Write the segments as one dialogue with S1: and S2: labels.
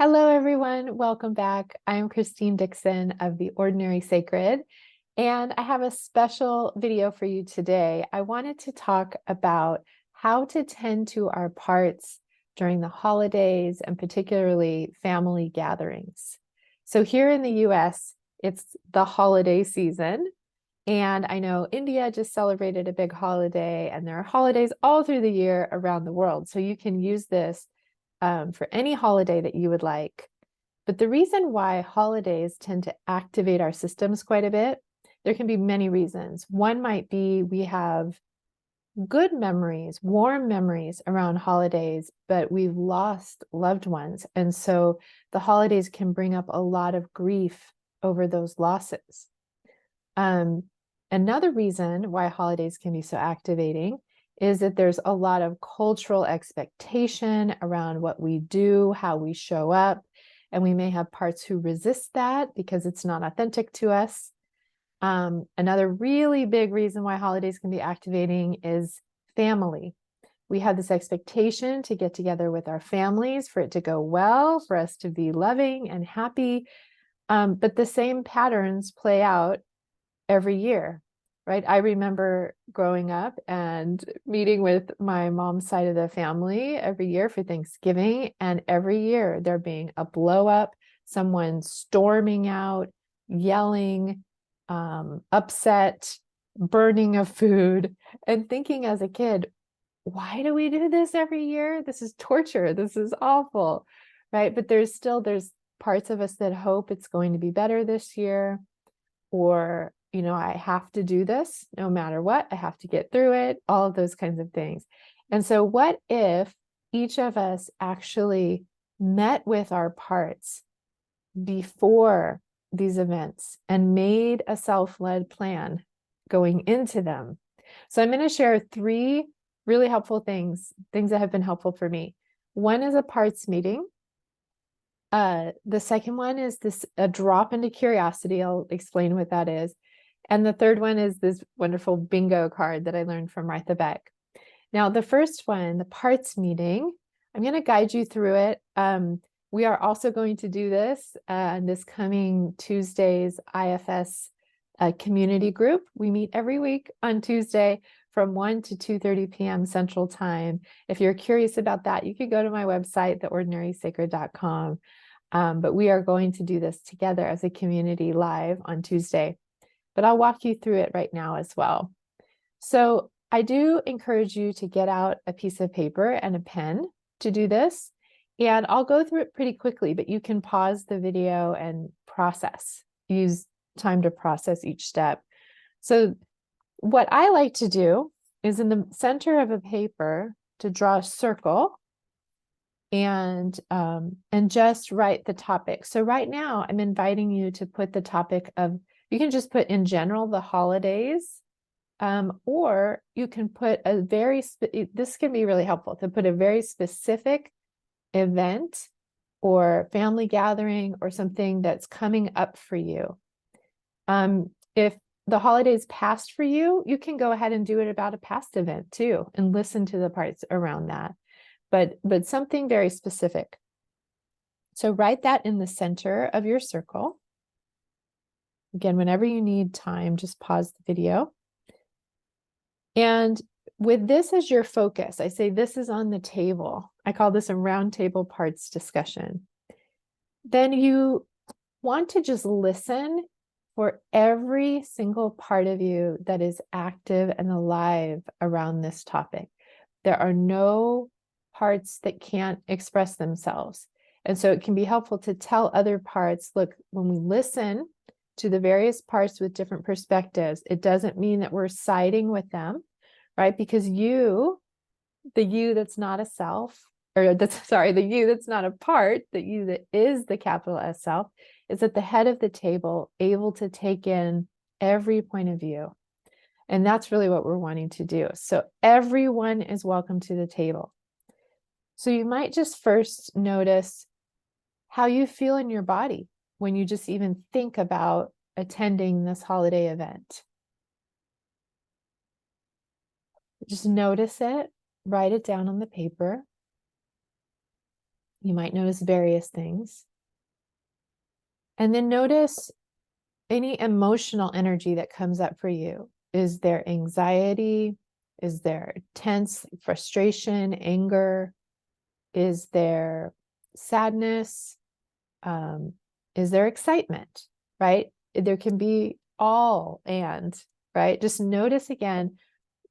S1: Hello, everyone. Welcome back. I'm Christine Dixon of The Ordinary Sacred, and I have a special video for you today. I wanted to talk about how to tend to our parts during the holidays and particularly family gatherings. So here in the US, it's the holiday season, and I know India just celebrated a big holiday, and there are holidays all through the year around the world. So you can use this for any holiday that you would like. But the reason why holidays tend to activate our systems quite a bit, there can be many reasons. One might be we have good memories, warm memories around holidays, but we've lost loved ones. And so the holidays can bring up a lot of grief over those losses. Another reason why holidays can be so activating is that there's a lot of cultural expectation around what we do, how we show up, and we may have parts who resist that because it's not authentic to us. Another really big reason why holidays can be activating is family. We have this expectation to get together with our families, for it to go well, for us to be loving and happy. But the same patterns play out every year, right? I remember growing up and meeting with my mom's side of the family every year for Thanksgiving, and every year there being a blow up, someone storming out, yelling, upset, burning of food, and thinking as a kid, why do we do this every year? This is torture. This is awful, right? But there's parts of us that hope it's going to be better this year, or I have to do this no matter what. I have to get through it, all of those kinds of things. And so what if each of us actually met with our parts before these events and made a self-led plan going into them? So I'm going to share 3 really helpful things that have been helpful for me. One is a parts meeting. The second one is a drop into curiosity. I'll explain what that is. And the third one is this wonderful bingo card that I learned from Martha Beck. Now, the first one, the parts meeting, I'm going to guide you through it. We are also going to do this this coming Tuesday's IFS community group. We meet every week on Tuesday from 1 to 2:30 p.m. Central Time. If you're curious about that, you could go to my website, theordinarysacred.com. But we are going to do this together as a community live on Tuesday. But I'll walk you through it right now as well. So I do encourage you to get out a piece of paper and a pen to do this. And I'll go through it pretty quickly, but you can pause the video and process. Use time to process each step. So what I like to do is in the center of a paper to draw a circle and just write the topic. So right now I'm inviting you to put the topic of, you can just put in general the holidays, or you can put this can be really helpful to put a very specific event or family gathering or something that's coming up for you. If the holidays passed for you, you can go ahead and do it about a past event too, and listen to the parts around that. But something very specific. So write that in the center of your circle. Again, whenever you need time, just pause the video. And with this as your focus, I say this is on the table. I call this a round table parts discussion. Then you want to just listen for every single part of you that is active and alive around this topic. There are no parts that can't express themselves. And so it can be helpful to tell other parts, look, when we listen to the various parts with different perspectives, it doesn't mean that we're siding with them, right? Because the you that's not a self, or the you that's not a part, the you that is the capital S self, is at the head of the table, able to take in every point of view. And that's really what we're wanting to do. So everyone is welcome to the table. So you might just first notice how you feel in your body when you just even think about attending this holiday event. Just notice it, write it down on the paper. You might notice various things. And then notice any emotional energy that comes up for you. Is there anxiety? Is there tense frustration, anger? Is there sadness? Is there excitement, right? There can be all and, right? Just notice again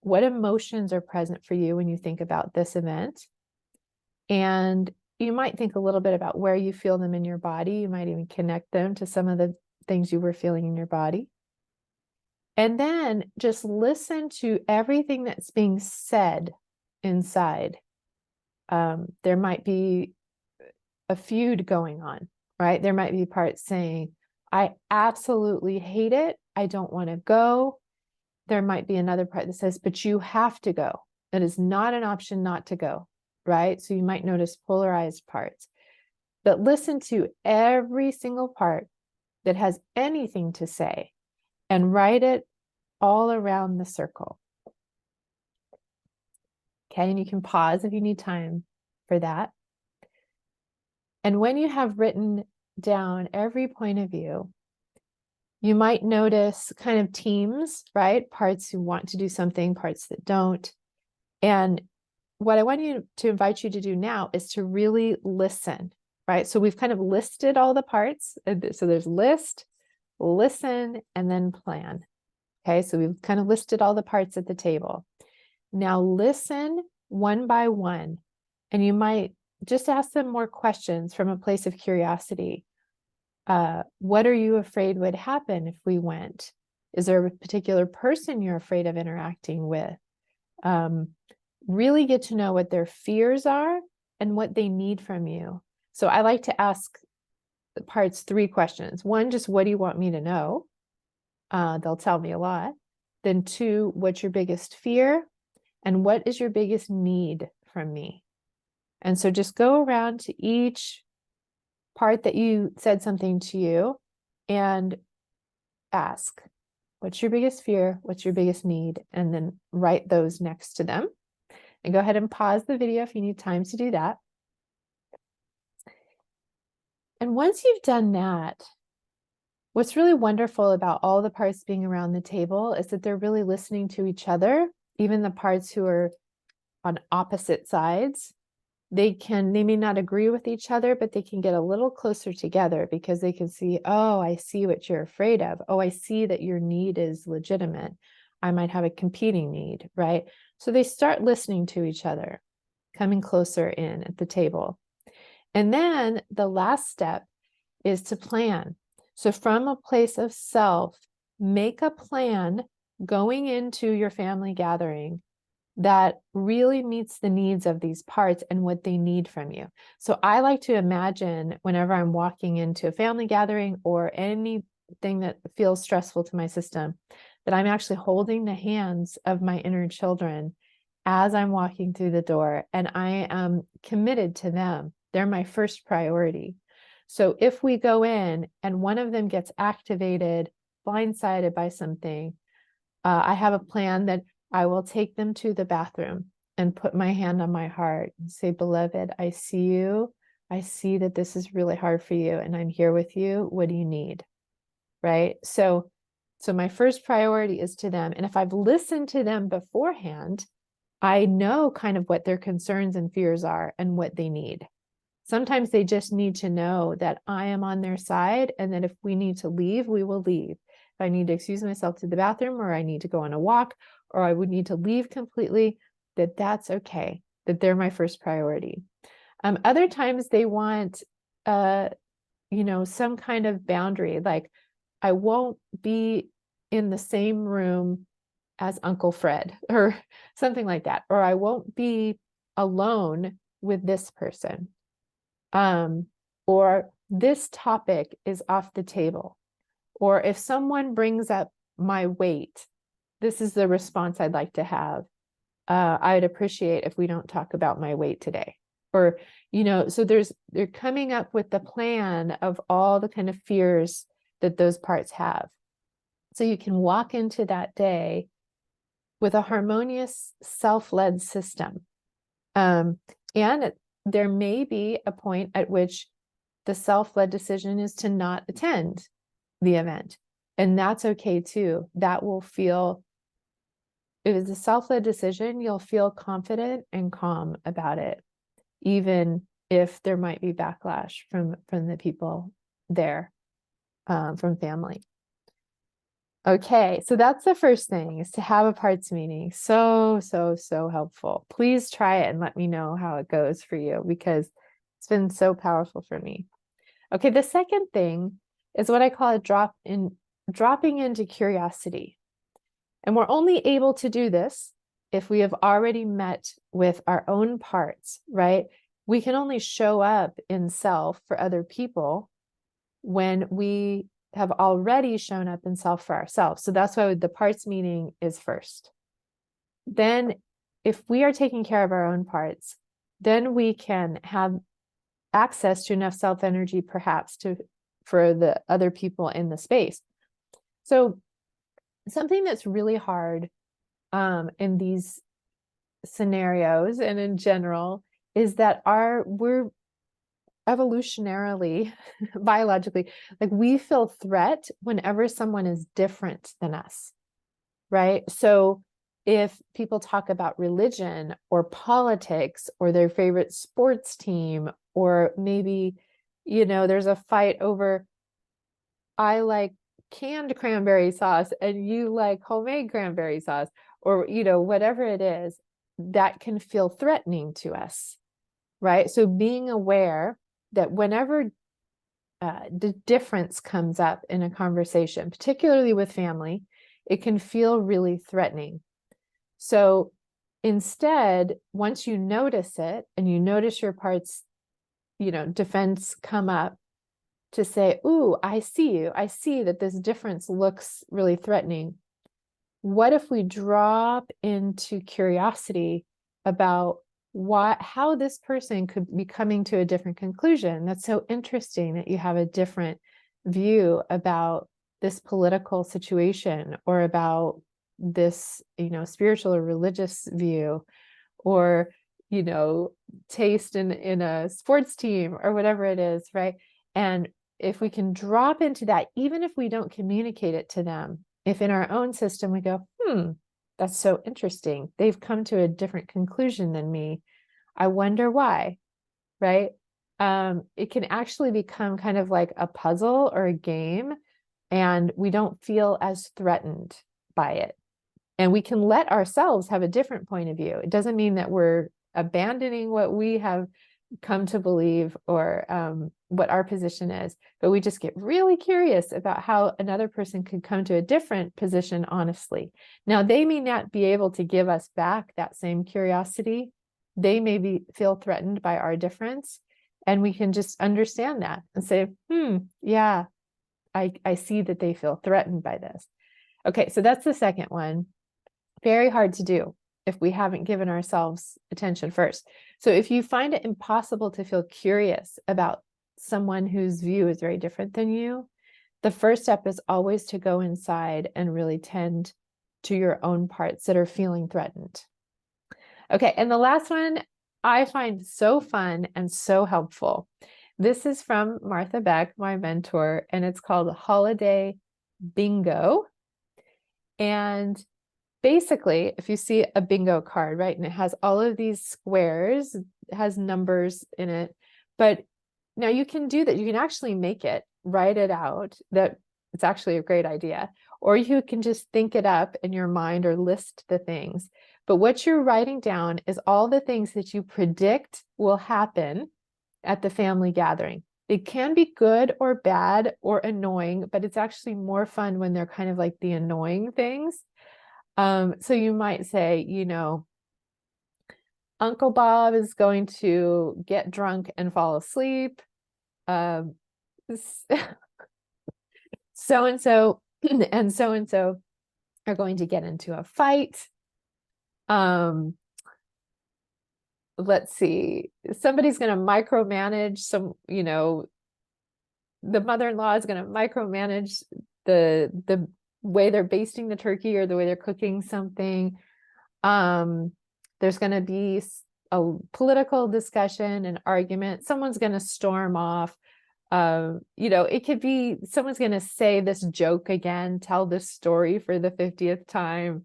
S1: what emotions are present for you when you think about this event. And you might think a little bit about where you feel them in your body. You might even connect them to some of the things you were feeling in your body. And then just listen to everything that's being said inside. There might be a feud going on, right? There might be parts saying, I absolutely hate it. I don't want to go. There might be another part that says, but you have to go. It is not an option not to go, right? So you might notice polarized parts. But listen to every single part that has anything to say and write it all around the circle. Okay, and you can pause if you need time for that. And when you have written down every point of view, you might notice kind of teams, right? Parts who want to do something, parts that don't. And what I want you to invite you to do now is to really listen, right? So we've kind of listed all the parts. So there's list, listen, and then plan. Okay, so we've kind of listed all the parts at the table. Now listen one by one, and you might just ask them more questions from a place of curiosity. What are you afraid would happen if we went? Is there a particular person you're afraid of interacting with? Really get to know what their fears are and what they need from you. So I like to ask the parts 3 questions. 1, just what do you want me to know? They'll tell me a lot. Then 2, what's your biggest fear? And what is your biggest need from me? And so just go around to each part that you said something to you and ask, what's your biggest fear? What's your biggest need? And then write those next to them. And go ahead and pause the video if you need time to do that. And once you've done that, what's really wonderful about all the parts being around the table is that they're really listening to each other, even the parts who are on opposite sides. They may not agree with each other, but they can get a little closer together because they can see, oh, I see what you're afraid of. Oh, I see that your need is legitimate. I might have a competing need, right? So they start listening to each other, coming closer in at the table. And then the last step is to plan. So from a place of self, make a plan going into your family gathering that really meets the needs of these parts and what they need from you. So I like to imagine whenever I'm walking into a family gathering or anything that feels stressful to my system, that I'm actually holding the hands of my inner children as I'm walking through the door, and I am committed to them. They're my first priority. So if we go in and one of them gets activated, blindsided by something, I have a plan that I will take them to the bathroom and put my hand on my heart and say, beloved, I see you. I see that this is really hard for you and I'm here with you. What do you need? Right? So my first priority is to them. And if I've listened to them beforehand, I know kind of what their concerns and fears are and what they need. Sometimes they just need to know that I am on their side and that if we need to leave, we will leave. If I need to excuse myself to the bathroom or I need to go on a walk or I would need to leave completely, that's okay, that they're my first priority. Other times they want, some kind of boundary, like I won't be in the same room as Uncle Fred or something like that, or I won't be alone with this person. Or this topic is off the table. Or if someone brings up my weight, this is the response I'd like to have. I would appreciate if we don't talk about my weight today. Or, so they're coming up with the plan of all the kind of fears that those parts have. So you can walk into that day with a harmonious self-led system. And there may be a point at which the self-led decision is to not attend the event. And that's okay too. That will feel, if it's a self-led decision, you'll feel confident and calm about it, even if there might be backlash from the people there, from family. Okay, so that's the first thing, is to have a parts meeting. So helpful. Please try it and let me know how it goes for you, because it's been so powerful for me. Okay, the second thing is what I call dropping into curiosity. And we're only able to do this if we have already met with our own parts, right? We can only show up in self for other people when we have already shown up in self for ourselves. So that's why the parts meeting is first. Then if we are taking care of our own parts, then we can have access to enough self energy perhaps for the other people in the space. So something that's really hard in these scenarios and in general is that we're evolutionarily, biologically, like we feel threat whenever someone is different than us, right? So if people talk about religion or politics or their favorite sports team, or maybe, there's a fight over, I like canned cranberry sauce and you like homemade cranberry sauce, or, whatever it is, that can feel threatening to us, right? So being aware that whenever the difference comes up in a conversation, particularly with family, it can feel really threatening. So instead, once you notice it and you notice your parts, defense come up, to say, ooh, I see you. I see that this difference looks really threatening. What if we drop into curiosity about how this person could be coming to a different conclusion? That's so interesting that you have a different view about this political situation, or about this, spiritual or religious view, or, taste in a sports team, or whatever it is, right? And if we can drop into that, even if we don't communicate it to them, if in our own system we go, that's so interesting, they've come to a different conclusion than me, I wonder why, right? It can actually become kind of like a puzzle or a game, and we don't feel as threatened by it. And we can let ourselves have a different point of view. It doesn't mean that we're abandoning what we have come to believe, or what our position is, but we just get really curious about how another person could come to a different position honestly. Now, they may not be able to give us back that same curiosity. They may feel threatened by our difference, and we can just understand that and say, yeah, I see that they feel threatened by this. Okay, so that's the second one. Very hard to do if we haven't given ourselves attention first. So if you find it impossible to feel curious about someone whose view is very different than you, the first step is always to go inside and really tend to your own parts that are feeling threatened. Okay, and the last one I find so fun and so helpful. This is from Martha Beck, my mentor, and it's called Holiday Bingo. And basically, if you see a bingo card, right, and it has all of these squares, it has numbers in it, but now you can do that. You can actually make it, write it out. That it's actually a great idea. Or you can just think it up in your mind or list the things. But what you're writing down is all the things that you predict will happen at the family gathering. It can be good or bad or annoying, but it's actually more fun when they're kind of like the annoying things. So you might say, Uncle Bob is going to get drunk and fall asleep. So-and-so and so-and-so are going to get into a fight. Let's see, somebody's going to micromanage the mother-in-law is going to micromanage the way they're basting the turkey or the way they're cooking something. There's going to be a political discussion, an argument, someone's going to storm off. It could be someone's going to say this joke again, tell this story for the 50th time.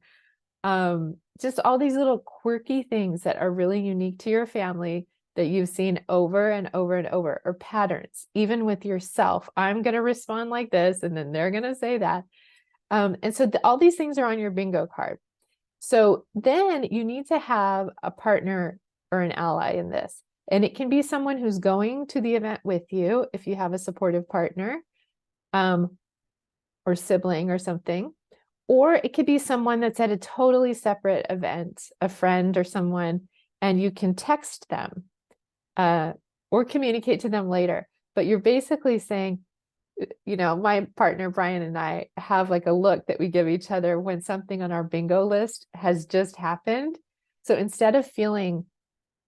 S1: Just all these little quirky things that are really unique to your family that you've seen over and over and over, or patterns, even with yourself. I'm going to respond like this, and then they're going to say that. And so all these things are on your bingo card. So then you need to have a partner or an ally in this. And it can be someone who's going to the event with you if you have a supportive partner, or sibling or something. Or it could be someone that's at a totally separate event, a friend or someone, and you can text them or communicate to them later. But you're basically saying, my partner Brian and I have like a look that we give each other when something on our bingo list has just happened. So instead of feeling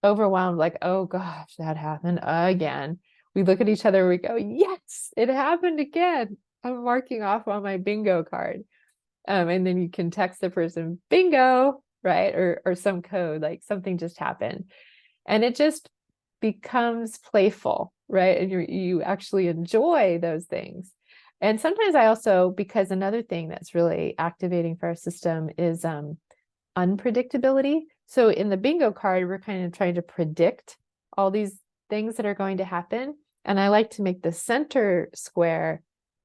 S1: overwhelmed, like, oh gosh, that happened again, we look at each other, we go, yes, it happened again. I'm marking off on my bingo card. And then you can text the person, bingo, right? Or some code, like something just happened. And it just becomes playful, right? And you actually enjoy those things. And sometimes I also, because another thing that's really activating for our system is unpredictability. So in the bingo card, we're kind of trying to predict all these things that are going to happen. And I like to make the center square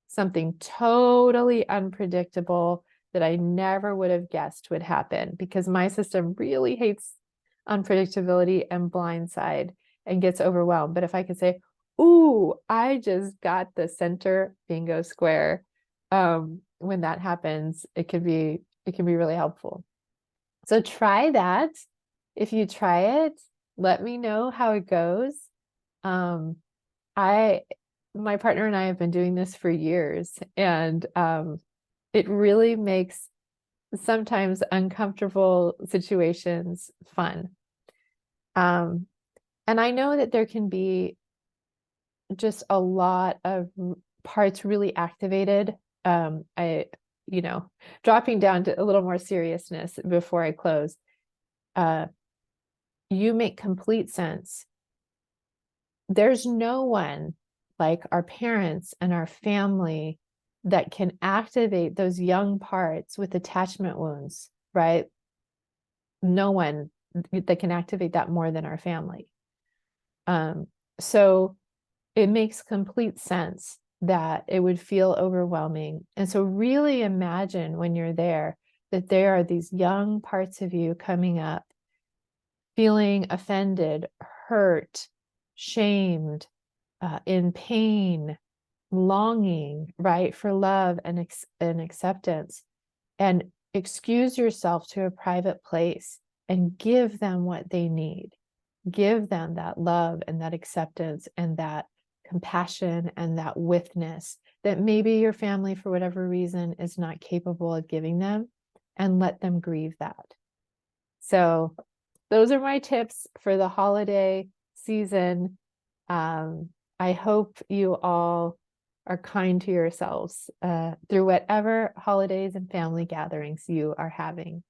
S1: something totally unpredictable that I never would have guessed would happen, because my system really hates unpredictability and blindside and gets overwhelmed. But if I could say, ooh, I just got the center bingo square, when that happens, it can be really helpful. So try that. If you try it, let me know how it goes. My partner and I have been doing this for years, and it really makes sometimes uncomfortable situations fun. And I know that there can be just a lot of parts really activated. Dropping down to a little more seriousness before I close. You make complete sense. There's no one like our parents and our family that can activate those young parts with attachment wounds, right? No one that can activate that more than our family. So it makes complete sense that it would feel overwhelming. And so really imagine when you're there that there are these young parts of you coming up, feeling offended, hurt, shamed, in pain, longing, right, for love and acceptance. And excuse yourself to a private place and give them what they need. Give them that love and that acceptance and that compassion and that witness that maybe your family, for whatever reason, is not capable of giving them, and let them grieve that. So those are my tips for the holiday season. I hope you all are kind to yourselves through whatever holidays and family gatherings you are having.